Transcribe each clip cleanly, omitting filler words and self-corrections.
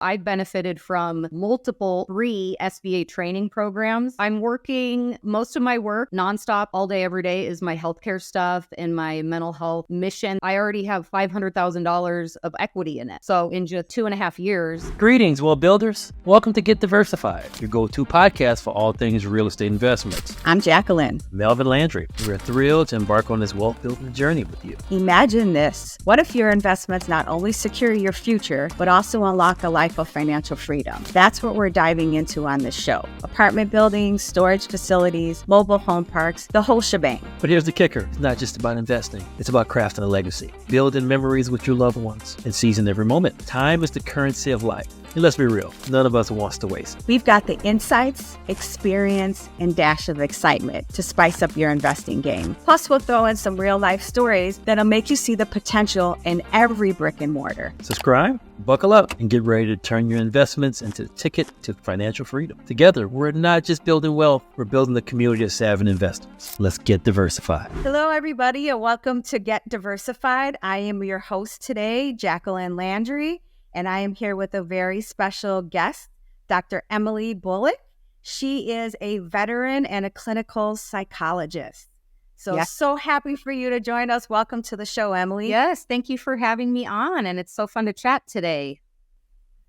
I've benefited from multiple free SBA training programs. I'm working most of my work nonstop all day, every day is my healthcare stuff and my mental health mission. I already have $500,000 of equity in it. So in just 2.5 years. Greetings, wealth builders. Welcome to Get Diversified, your go-to podcast for all things real estate investments. I'm Jacqueline. Melvin Landry. We're thrilled to embark on this wealth building journey with you. Imagine this. What if your investments not only secure your future, but also unlock a life of financial freedom? That's what we're diving into on this show. Apartment buildings, storage facilities, mobile home parks, the whole shebang. But here's the kicker. It's not just about investing. It's about crafting a legacy, building memories with your loved ones, and seizing every moment. Time is the currency of life. And let's be real, none of us wants to waste. We've got the insights, experience, and dash of excitement to spice up your investing game. Plus, we'll throw in some real-life stories that'll make you see the potential in every brick and mortar. Subscribe, buckle up, and get ready to turn your investments into the ticket to financial freedom. Together, we're not just building wealth, we're building the community of savvy investors. Let's get diversified. Hello, everybody, and welcome to Get Diversified. I am your host today, Jacqueline Landry. And I am here with a very special guest, Dr. Emily Bullock. She is a veteran and a clinical psychologist. So happy for you to join us. Welcome to the show, Emily. Yes, thank you for having me on. And it's so fun to chat today.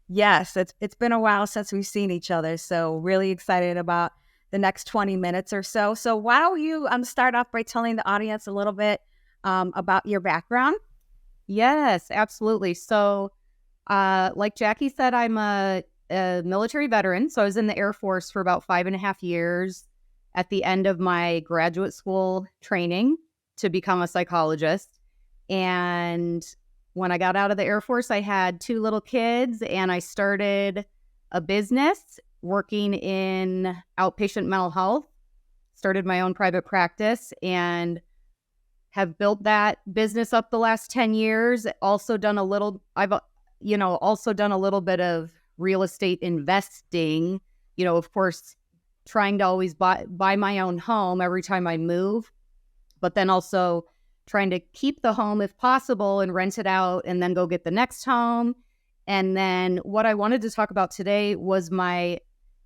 Yes, it's been a while since we've seen each other. So really excited about the next 20 minutes or so. So why don't you start off by telling the audience a little bit about your background? Yes, absolutely. So like Jackie said, I'm a military veteran. So I was in the Air Force for about 5.5 years at the end of my graduate school training to become a psychologist. And when I got out of the Air Force, I had 2 little kids and I started a business working in outpatient mental health, started my own private practice and have built that business up the last 10 years. Also done a little bit of real estate investing, of course, trying to always buy my own home every time I move, but then also trying to keep the home if possible and rent it out and then go get the next home. And then what I wanted to talk about today was my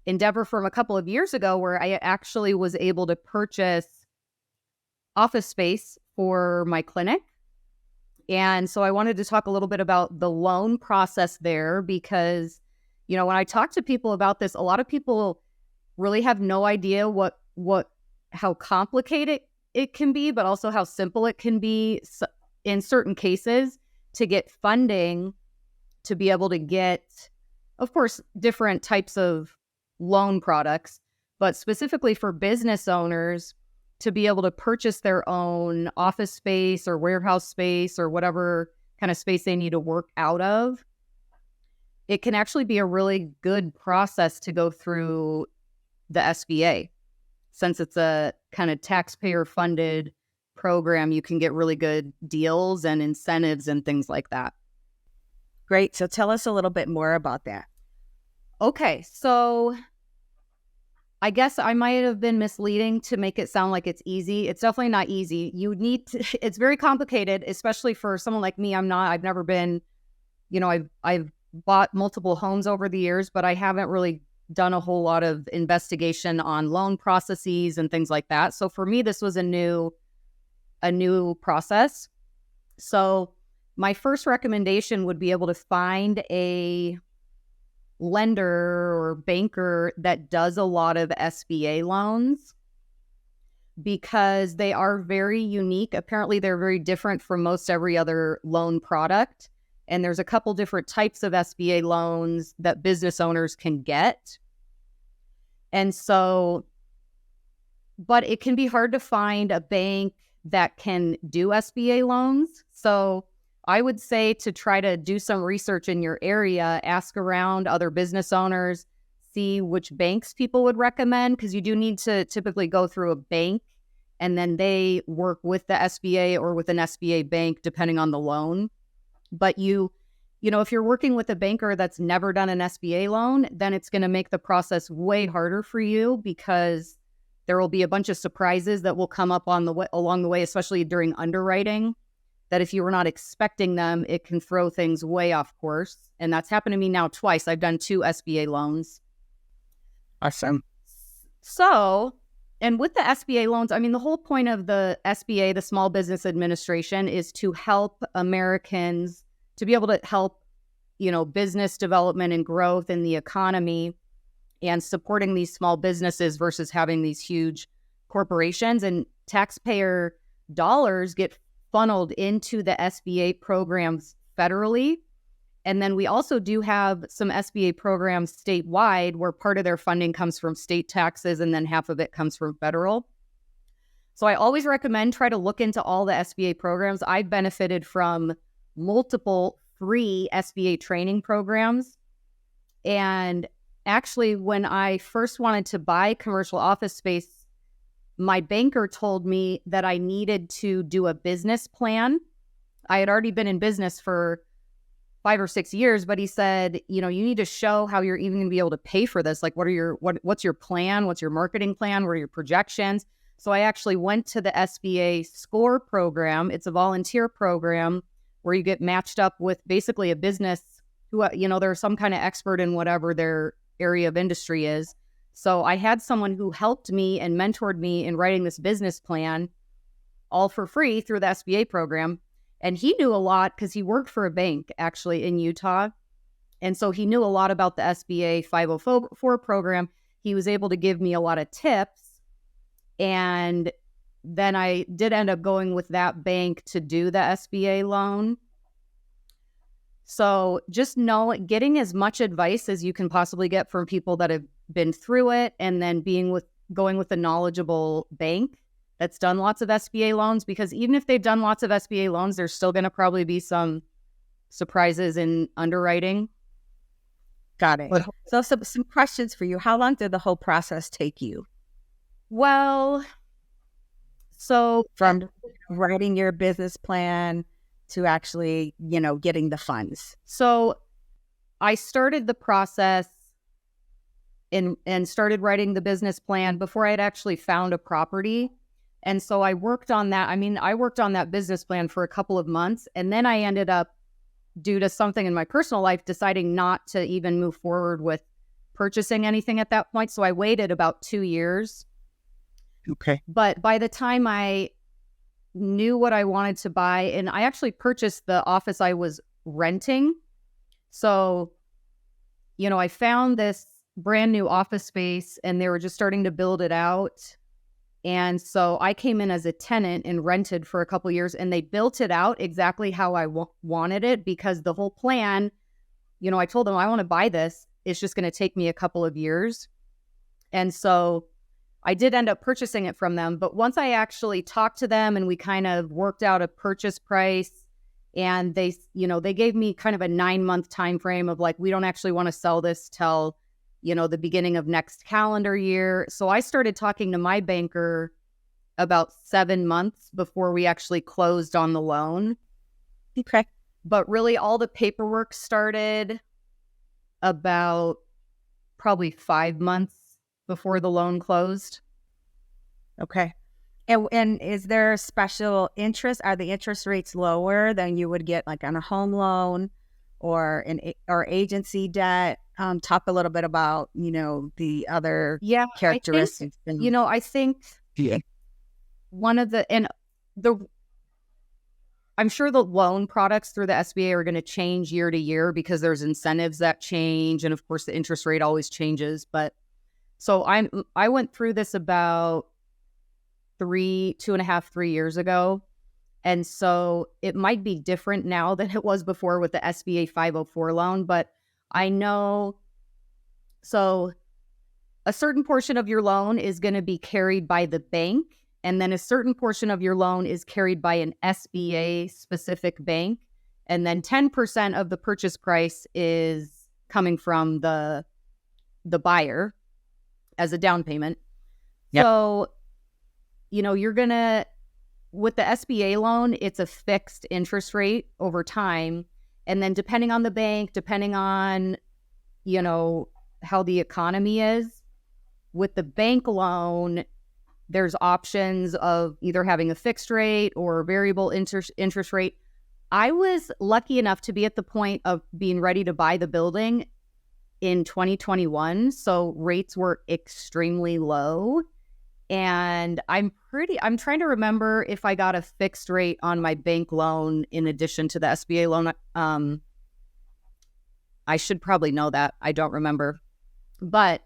endeavor from a couple of years ago where I actually was able to purchase office space for my clinic. And so I wanted to talk a little bit about the loan process there because, when I talk to people about this, a lot of people really have no idea how complicated it can be, but also how simple it can be in certain cases to get funding to be able to get, of course, different types of loan products, but specifically for business owners to be able to purchase their own office space or warehouse space or whatever kind of space they need to work out of. It can actually be a really good process to go through the SBA. Since it's a kind of taxpayer-funded program, you can get really good deals and incentives and things like that. Great. So tell us a little bit more about that. Okay, so I guess I might have been misleading to make it sound like it's easy. It's definitely not easy. It's very complicated, especially for someone like me. I've never been, I've bought multiple homes over the years, but I haven't really done a whole lot of investigation on loan processes and things like that. So for me, this was a new process. So my first recommendation would be able to find a lender or banker that does a lot of SBA loans because they are very unique. Apparently, they're very different from most every other loan product. And there's a couple different types of SBA loans that business owners can get. And so, but it can be hard to find a bank that can do SBA loans. So I would say to try to do some research in your area, ask around other business owners, see which banks people would recommend, because you do need to typically go through a bank and then they work with the SBA or with an SBA bank, depending on the loan. But if you're working with a banker that's never done an SBA loan, then it's going to make the process way harder for you because there will be a bunch of surprises that will come up along the way, especially during underwriting, that if you were not expecting them, it can throw things way off course. And that's happened to me now twice. I've done 2 SBA loans. Awesome. So, and with the SBA loans, I mean, the whole point of the SBA, the Small Business Administration, is to help Americans to be able to help, business development and growth in the economy and supporting these small businesses versus having these huge corporations. And taxpayer dollars get funneled into the SBA programs federally. And then we also do have some SBA programs statewide where part of their funding comes from state taxes and then half of it comes from federal. So I always recommend try to look into all the SBA programs. I've benefited from multiple free SBA training programs. And actually, when I first wanted to buy commercial office space, my banker told me that I needed to do a business plan. I had already been in business for 5 or 6 years, but he said, you need to show how you're even going to be able to pay for this. Like, what's your plan? What's your marketing plan? What are your projections? So I actually went to the SBA SCORE program. It's a volunteer program where you get matched up with basically a business who, they're some kind of expert in whatever their area of industry is. So I had someone who helped me and mentored me in writing this business plan all for free through the SBA program. And he knew a lot because he worked for a bank actually in Utah. And so he knew a lot about the SBA 504 program. He was able to give me a lot of tips. And then I did end up going with that bank to do the SBA loan. So just getting as much advice as you can possibly get from people that have been through it, and then going with a knowledgeable bank that's done lots of SBA loans, because even if they've done lots of SBA loans, there's still going to probably be some surprises in underwriting. Got it. So some questions for you. How long did the whole process take you? Well, so from writing your business plan to actually, getting the funds. So I started the process and started writing the business plan before I had actually found a property. And so I worked on that. I mean, I worked on that business plan for a couple of months. And then I ended up, due to something in my personal life, deciding not to even move forward with purchasing anything at that point. So I waited about 2 years. Okay. But by the time I knew what I wanted to buy, and I actually purchased the office I was renting. So, I found this brand new office space and they were just starting to build it out. And so I came in as a tenant and rented for a couple years, and they built it out exactly how I wanted it, because the whole plan, I told them I want to buy this. It's just going to take me a couple of years. And so I did end up purchasing it from them. But once I actually talked to them and we kind of worked out a purchase price, and they gave me kind of a 9-month time frame of like, we don't actually want to sell this till the beginning of next calendar year. So I started talking to my banker about 7 months before we actually closed on the loan. Okay. But really all the paperwork started about probably 5 months before the loan closed. Okay. And is there special interest? Are the interest rates lower than you would get like on a home loan or agency debt? Talk a little bit about, the other characteristics. I think one of I'm sure the loan products through the SBA are going to change year to year because there's incentives that change. And of course the interest rate always changes. But so I went through this about 2.5, 3 years ago. And so it might be different now than it was before with the SBA 504 loan, but I know, so a certain portion of your loan is going to be carried by the bank, and then a certain portion of your loan is carried by an SBA specific bank, and then 10% of the purchase price is coming from the buyer as a down payment. Yep. So, you're going to, with the SBA loan, it's a fixed interest rate over time. And then depending on the bank, depending on, how the economy is, with the bank loan, there's options of either having a fixed rate or variable interest rate. I was lucky enough to be at the point of being ready to buy the building in 2021. So rates were extremely low. And I'm trying to remember if I got a fixed rate on my bank loan in addition to the SBA loan. I should probably know that. I don't remember. But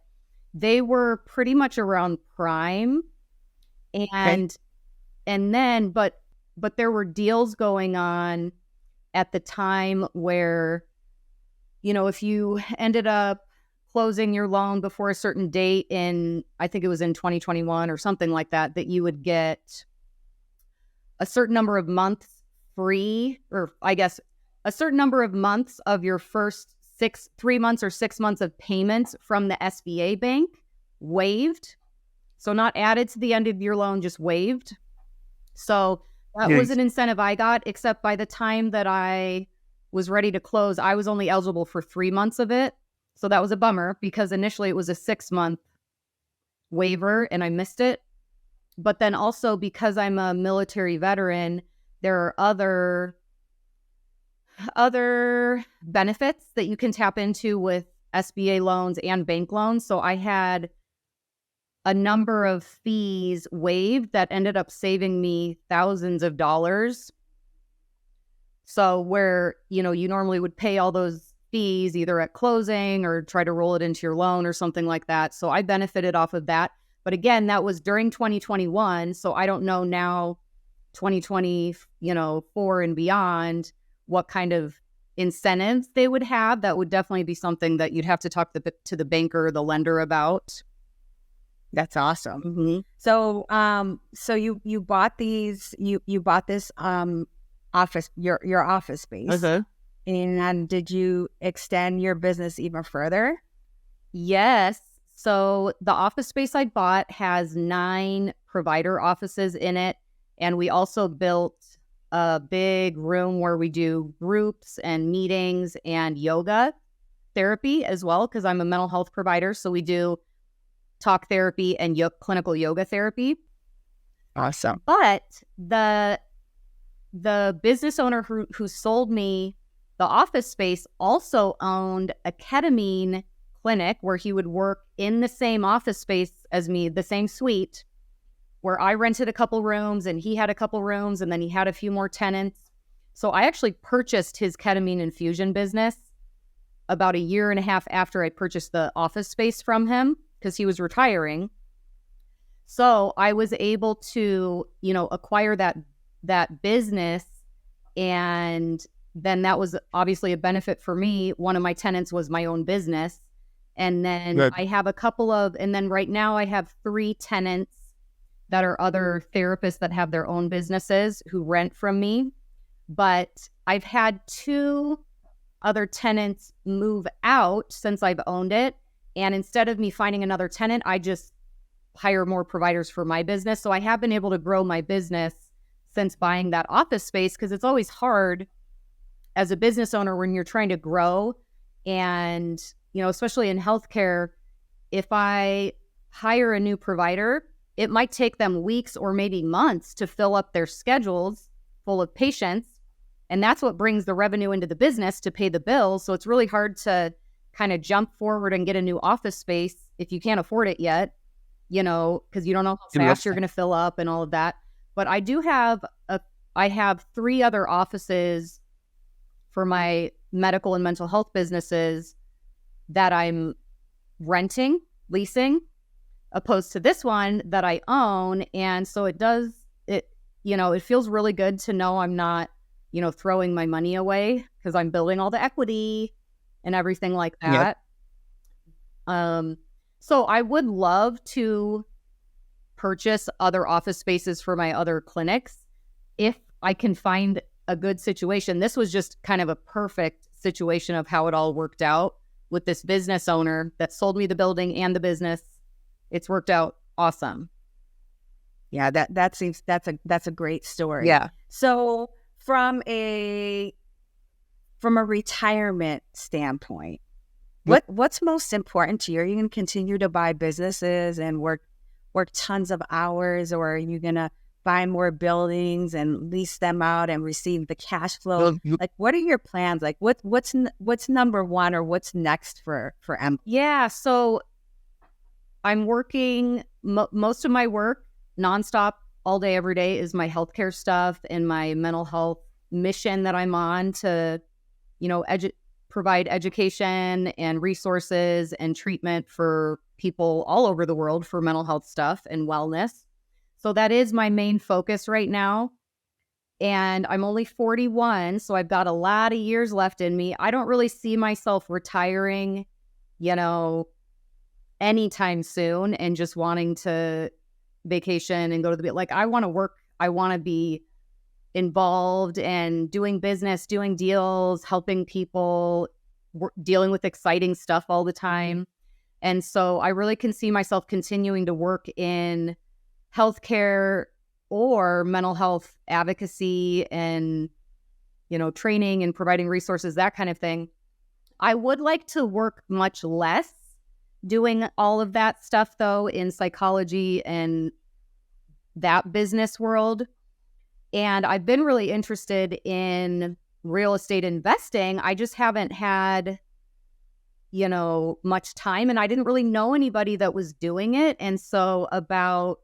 they were pretty much around prime. And then, but there were deals going on at the time where, if you ended up closing your loan before a certain date I think it was in 2021 or something like that, that you would get a certain number of months free, or I guess a certain number of months of your first 3 months or 6 months of payments from the SBA bank waived. So not added to the end of your loan, just waived. So that was an incentive I got, except by the time that I was ready to close, I was only eligible for 3 months of it. So that was a bummer because initially it was a 6-month waiver and I missed it. But then also because I'm a military veteran, there are other benefits that you can tap into with SBA loans and bank loans. So I had a number of fees waived that ended up saving me thousands of dollars. So where, you normally would pay all those fees either at closing or try to roll it into your loan or something like that. So I benefited off of that. But again, that was during 2021. So I don't know now, 2024 and beyond, what kind of incentives they would have. That would definitely be something that you'd have to talk to the banker or the lender about. That's awesome. Mm-hmm. So, so you bought these, you bought this office, your office space, Uh-huh. and did you extend your business even further? Yes. So the office space I bought has 9 provider offices in it, and we also built a big room where we do groups and meetings and yoga therapy as well, because I'm a mental health provider. So we do talk therapy and clinical yoga therapy. Awesome. But the business owner who sold me the office space also owned a ketamine clinic where he would work in the same office space as me, the same suite, where I rented a couple rooms and he had a couple rooms, and then he had a few more tenants. So I actually purchased his ketamine infusion business about a year and a half after I purchased the office space from him, because he was retiring. So I was able to, acquire that business. And then that was obviously a benefit for me. One of my tenants was my own business. And then Good. I have and then right now I have 3 tenants that are other therapists that have their own businesses who rent from me. But I've had 2 other tenants move out since I've owned it. And instead of me finding another tenant, I just hire more providers for my business. So I have been able to grow my business since buying that office space, because it's always hard as a business owner when you're trying to grow. And, especially in healthcare, if I hire a new provider, it might take them weeks or maybe months to fill up their schedules full of patients. And that's what brings the revenue into the business to pay the bills. So it's really hard to kind of jump forward and get a new office space if you can't afford it yet, because you don't know how fast you're going to fill up and all of that. But I do have I have 3 other offices for my medical and mental health businesses that I'm renting, leasing, opposed to this one that I own. And so it feels really good to know I'm not, throwing my money away, because I'm building all the equity and everything like that. Yep. So I would love to purchase other office spaces for my other clinics if I can find a good situation. This was just kind of a perfect situation of how it all worked out with this business owner that sold me the building and the business. It's worked out awesome. Yeah, that's a great story. Yeah. So from a retirement standpoint, what's most important to you? Are you going to continue to buy businesses and work tons of hours, or are you going to buy more buildings and lease them out and receive the cash flow? Well, Like, what are your plans? Like, what's number one, or what's next for Emily? Yeah. So I'm working, most of my work nonstop all day, every day is my healthcare stuff and my mental health mission that I'm on to, provide education and resources and treatment for people all over the world for mental health stuff and wellness. So that is my main focus right now. And I'm only 41, so I've got a lot of years left in me. I don't really see myself retiring, anytime soon and just wanting to vacation and go to the beach. Like, I want to work. I want to be involved and doing business, doing deals, helping people, dealing with exciting stuff all the time. And so I really can see myself continuing to work in healthcare or mental health advocacy and, training and providing resources, that kind of thing. I would like to work much less doing all of that stuff, though, in psychology and that business world. And I've been really interested in real estate investing. I just haven't had, much time, and I didn't really know anybody that was doing it. And so about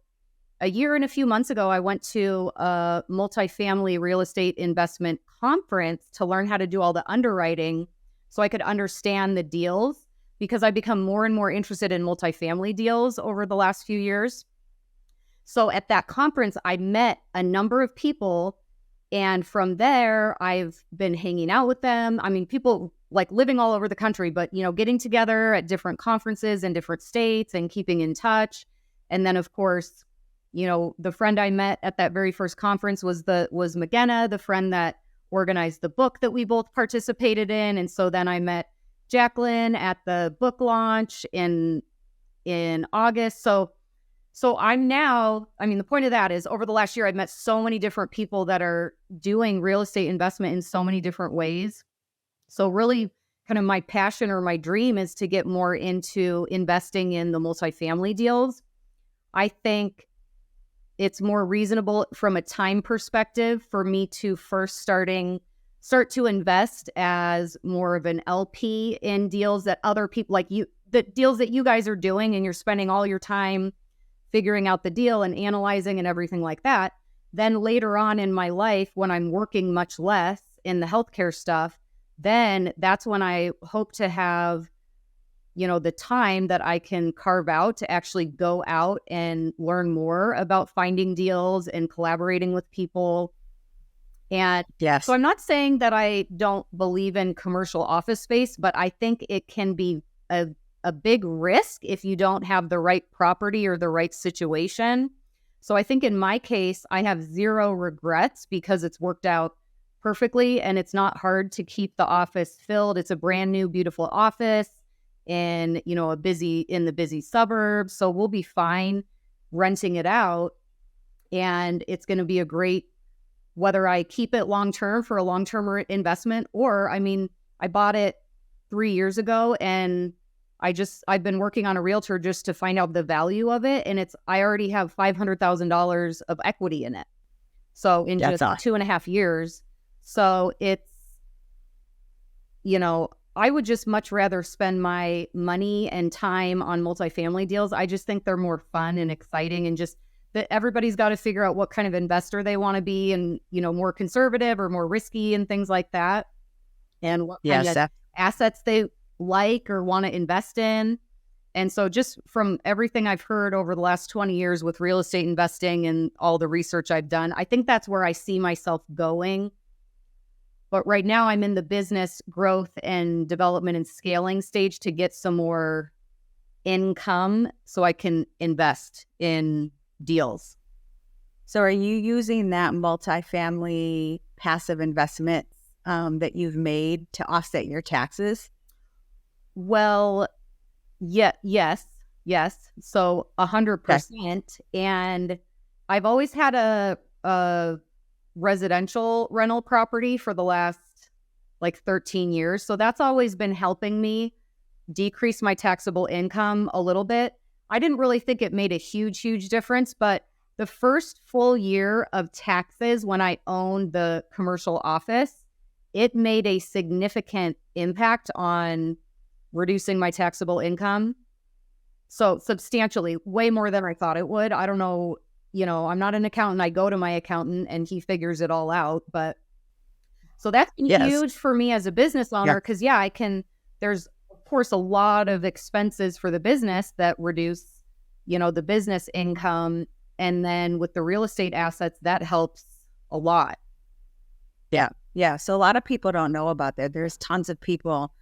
a year and a few months ago, I went to a multifamily real estate investment conference to learn how to do all the underwriting so I could understand the deals, because I've become more and more interested in multifamily deals over the last few years. So at that conference, I met a number of people, and from there, I've been hanging out with them. I mean, people like living all over the country, but, getting together at different conferences in different states and keeping in touch. And then, of course, the friend I met at that very first conference was McGenna, the friend that organized the book that we both participated in. And so then I met Jacqueline at the book launch in August. So I'm now, the point of that is, over the last year, I've met so many different people that are doing real estate investment in so many different ways. So really kind of my passion or my dream is to get more into investing in the multifamily deals. I think it's more reasonable from a time perspective for me to first start to invest as more of an LP in deals that other people like you, the deals that you guys are doing, and you're spending all your time figuring out the deal and analyzing and everything like that. Then later on in my life, when I'm working much less in the healthcare stuff, then that's when I hope to have, the time that I can carve out to actually go out and learn more about finding deals and collaborating with people. And yes, so I'm not saying that I don't believe in commercial office space, but I think it can be a big risk if you don't have the right property or the right situation. So I think in my case, I have zero regrets because it's worked out perfectly, and it's not hard to keep the office filled. It's a brand new, beautiful office in, in the busy suburbs. So we'll be fine renting it out, and it's going to be a great, whether I keep it long-term for a long-term investment, or, I bought it 3 years ago, and I've been working on a realtor just to find out the value of it. And I already have $500,000 of equity in it. So in just 2.5 years. So it's, I would just much rather spend my money and time on multifamily deals. I just think they're more fun and exciting, and just that everybody's got to figure out what kind of investor they want to be, and, more conservative or more risky and things like that. And what kind of assets they like or want to invest in. And so just from everything I've heard over the last 20 years with real estate investing and all the research I've done, I think that's where I see myself going. But right now I'm in the business growth and development and scaling stage to get some more income so I can invest in deals. So are you using that multifamily passive investment that you've made to offset your taxes? Well, yes. So 100%. And I've always had a residential rental property for the last 13 years. So that's always been helping me decrease my taxable income a little bit. I didn't really think it made a huge difference, but the first full year of taxes when I owned the commercial office, it made a significant impact on reducing my taxable income. So substantially, way more than I thought it would. I don't know, I'm not an accountant. I go to my accountant and he figures it all out. But so that's huge for me as a business owner because, there's, of course, a lot of expenses for the business that reduce, the business income. And then with the real estate assets, that helps a lot. Yeah. So a lot of people don't know about that. There's tons of people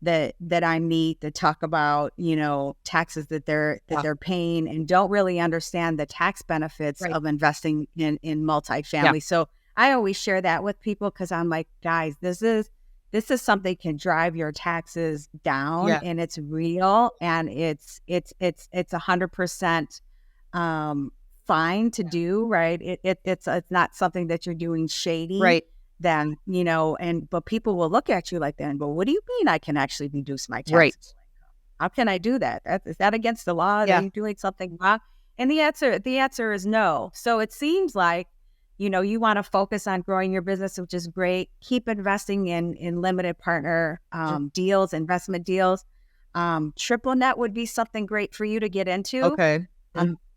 that I meet that talk about, taxes that they're paying and don't really understand the tax benefits of investing in multifamily. Yeah. So I always share that with people because I'm like, guys, this is something that can drive your taxes down and it's real and it's 100% fine to do, right? It's not something that you're doing shady. Right. Then, but people will look at you like that. But what do you mean I can actually reduce my taxes? Right. How can I do that? Is that against the law? Are you doing something wrong? And the answer is no. So it seems like, you want to focus on growing your business, which is great. Keep investing in limited partner deals, investment deals. Triple net would be something great for you to get into. Okay.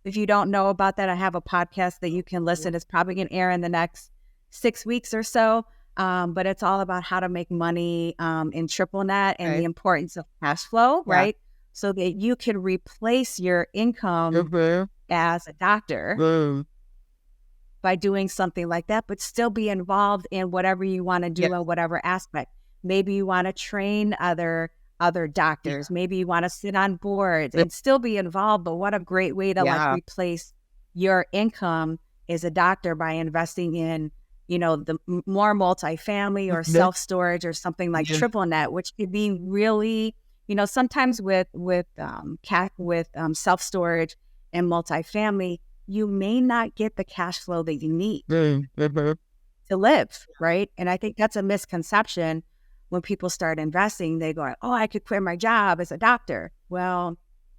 If you don't know about that, I have a podcast that you can listen. It's probably going to air in the next 6 weeks or so. But it's all about how to make money in triple net and the importance of cash flow, right? So that you can replace your income as a doctor by doing something like that, but still be involved in whatever you want to do in whatever aspect. Maybe you want to train other doctors. Maybe you want to sit on boards and still be involved. But what a great way to replace your income as a doctor by investing in, the more multifamily or self-storage or something like triple net, which could be really, sometimes with self-storage and multifamily, you may not get the cash flow that you need to live, right? And I think that's a misconception. When people start investing, they go, oh, I could quit my job as a doctor. Well,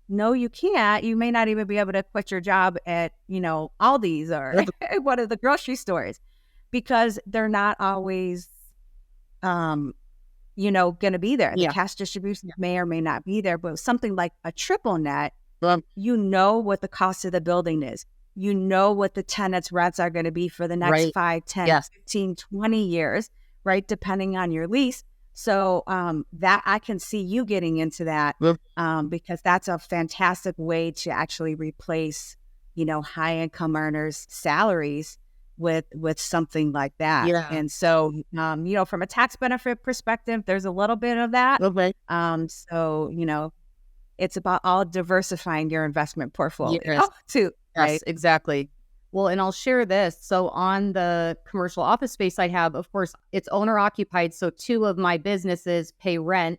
no, you can't. You may not even be able to quit your job at, Aldi's or one of the grocery stores because they're not always, going to be there. The cash distribution may or may not be there, but something like a triple net, you know what the cost of the building is. You know what the tenants' rents are going to be for the next 5, 10, 15, 20 years, right? Depending on your lease. So that I can see you getting into that because that's a fantastic way to actually replace, high income earners' salaries with something like that. Yeah. And so, from a tax benefit perspective, there's a little bit of that. So, it's about all diversifying your investment portfolio too. Right? Yes, exactly. Well, and I'll share this. So on the commercial office space I have, of course, it's owner occupied. So 2 of my businesses pay rent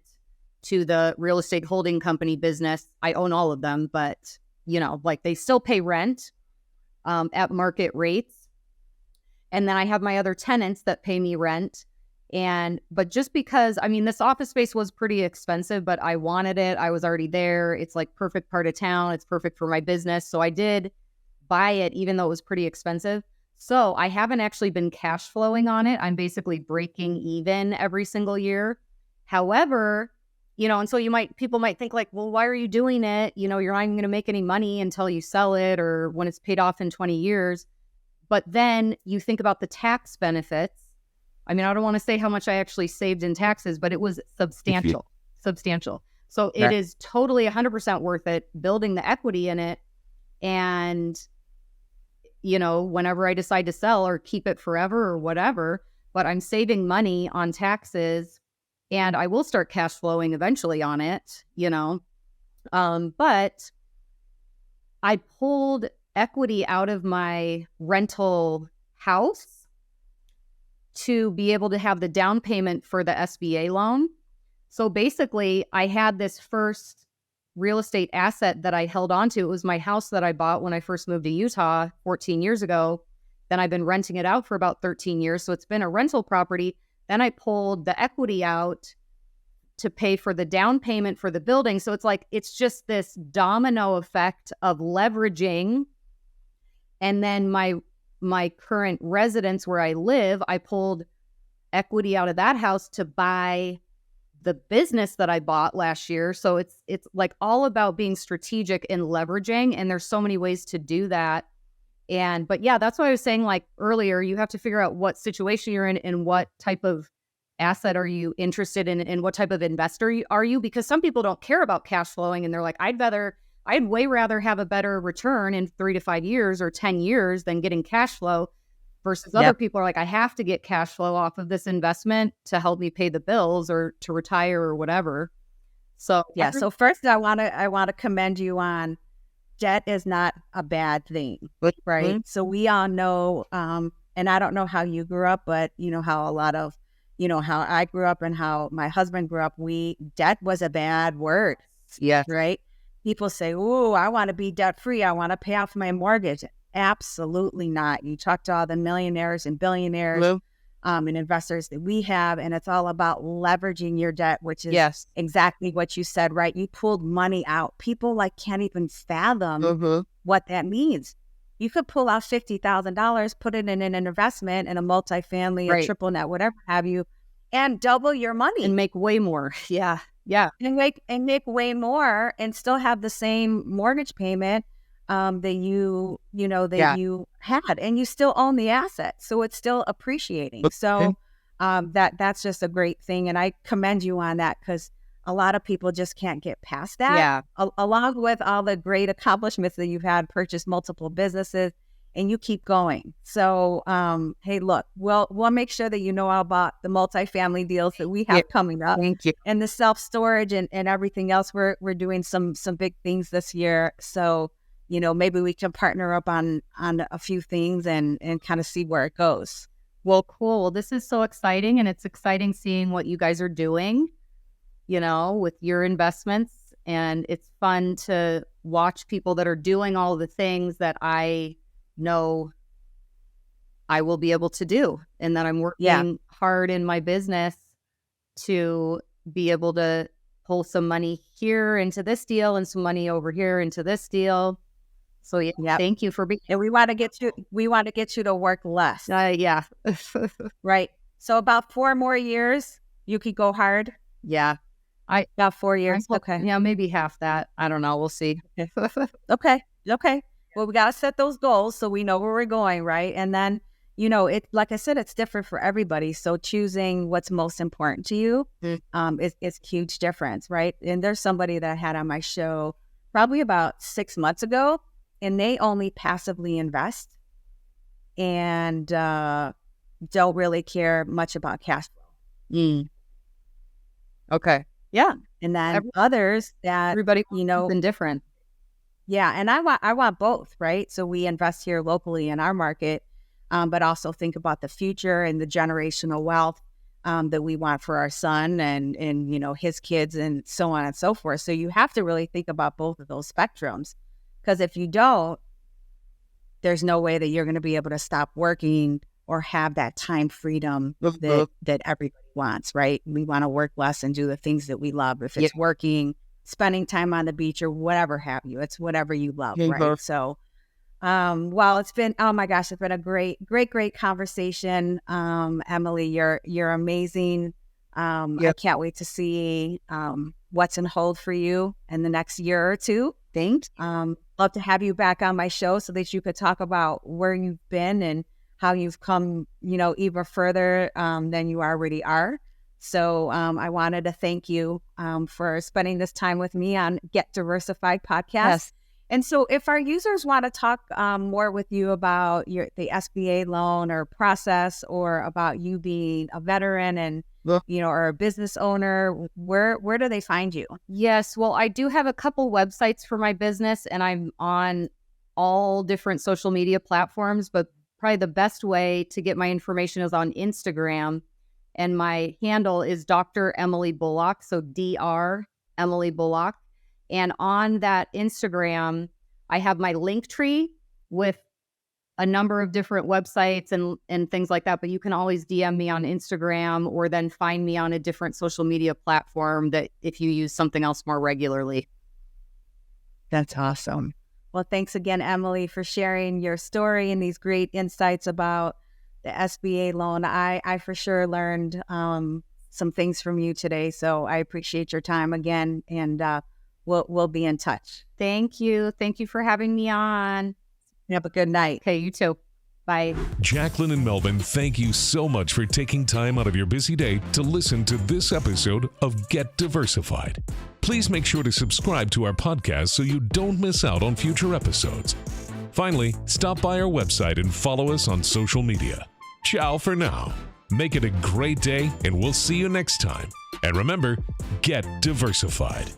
to the real estate holding company business. I own all of them, but, they still pay rent at market rates. And then I have my other tenants that pay me rent. But just because, this office space was pretty expensive, but I wanted it. I was already there. It's like perfect part of town. It's perfect for my business. So I did buy it, even though it was pretty expensive. So I haven't actually been cash flowing on it. I'm basically breaking even every single year. However, and so people might think like, well, why are you doing it? You're not even going to make any money until you sell it or when it's paid off in 20 years. But then you think about the tax benefits. I don't want to say how much I actually saved in taxes, but it was substantial. So it is totally 100% worth it building the equity in it. And, whenever I decide to sell or keep it forever or whatever, but I'm saving money on taxes and I will start cash flowing eventually on it, but I pulled equity out of my rental house to be able to have the down payment for the SBA loan. So basically, I had this first real estate asset that I held on to. It was my house that I bought when I first moved to Utah 14 years ago. Then I've been renting it out for about 13 years. So it's been a rental property. Then I pulled the equity out to pay for the down payment for the building. So it's just this domino effect of leveraging And then my current residence where I live, I pulled equity out of that house to buy the business that I bought last year. So it's like all about being strategic and leveraging. And there's so many ways to do that. But yeah, that's what I was saying like earlier. You have to figure out what situation you're in and what type of asset are you interested in and what type of investor are you? Because some people don't care about cash flowing and they're like, I'd way rather have a better return in 3 to 5 years or 10 years than getting cash flow versus other people are like, I have to get cash flow off of this investment to help me pay the bills or to retire or whatever. So yeah. So first I want to commend you on debt is not a bad thing, right? Mm-hmm. So we all know, and I don't know how you grew up, but you know how a lot of, you know, how I grew up and how my husband grew up, debt was a bad word. Yeah. Right. People say, oh, I want to be debt free. I want to pay off my mortgage. Absolutely not. You talk to all the millionaires and billionaires and investors that we have, and it's all about leveraging your debt, which is exactly what you said, right? You pulled money out. People like can't even fathom what that means. You could pull out $50,000, put it in an investment in a multifamily, a triple net, whatever have you, and double your money and make way more. Yeah. And make way more and still have the same mortgage payment that you had, and you still own the asset, so it's still appreciating. So that's just a great thing, and I commend you on that because a lot of people just can't get past that. Yeah. Along with all the great accomplishments that you've had, purchased multiple businesses, and you keep going. So, hey, look, we'll make sure that you know all about the multifamily deals that we have coming up. Thank you. And the self-storage and everything else. We're doing some big things this year. So, you know, maybe we can partner up on a few things and kind of see where it goes. Well, cool. Well, this is so exciting, and it's exciting seeing what you guys are doing, you know, with your investments. And it's fun to watch people that are doing all the things that I know I will be able to do, and that I'm working hard in my business to be able to pull some money here into this deal and some money over here into this deal. So thank you for being. And we want to get you to work less. Right. So about 4 more years, you could go hard. Yeah. About 4 years. Okay. Yeah, maybe half that. I don't know. We'll see. Okay. Well, we got to set those goals so we know where we're going, right? And then, you know, it, like I said, it's different for everybody. So choosing what's most important to you is a huge difference, right? And there's somebody that I had on my show probably about 6 months ago, and they only passively invest and don't really care much about cash flow. Okay. Yeah. And then others that everybody, you know, been different. Yeah. And I want both, right? So we invest here locally in our market, but also think about the future and the generational wealth that we want for our son and, you know, his kids and so on and so forth. So you have to really think about both of those spectrums, because if you don't, there's no way that you're going to be able to stop working or have that time freedom that everybody wants, right? We want to work less and do the things that we love. If it's working, spending time on the beach or whatever have you, it's whatever you love, right? So, well, it's been, oh my gosh, it's been a great conversation. Emily, you're amazing. I can't wait to see what's in hold for you in the next year or two. Thanks. Love to have you back on my show so that you could talk about where you've been and how you've come, you know, even further than you already are. So I wanted to thank you for spending this time with me on Get Diversified podcast. Yes. And so if our users want to talk more with you about the SBA loan or process, or about you being a veteran and, you know, or a business owner, where do they find you? Yes. Well, I do have a couple websites for my business, and I'm on all different social media platforms, but probably the best way to get my information is on Instagram. And my handle is Dr. Emily Bullock. So Dr. Emily Bullock. And on that Instagram, I have my link tree with a number of different websites and things like that. But you can always DM me on Instagram, or then find me on a different social media platform that if you use something else more regularly. That's awesome. Well, thanks again, Emily, for sharing your story and these great insights about the SBA loan. I for sure learned some things from you today. So I appreciate your time again, and we'll be in touch. Thank you. Thank you for having me on. Have a good night. Okay, you too. Bye. Jacqueline and Melvin, thank you so much for taking time out of your busy day to listen to this episode of Get Diversified. Please make sure to subscribe to our podcast so you don't miss out on future episodes. Finally, stop by our website and follow us on social media. Ciao for now. Make it a great day, and we'll see you next time. And remember, get diversified.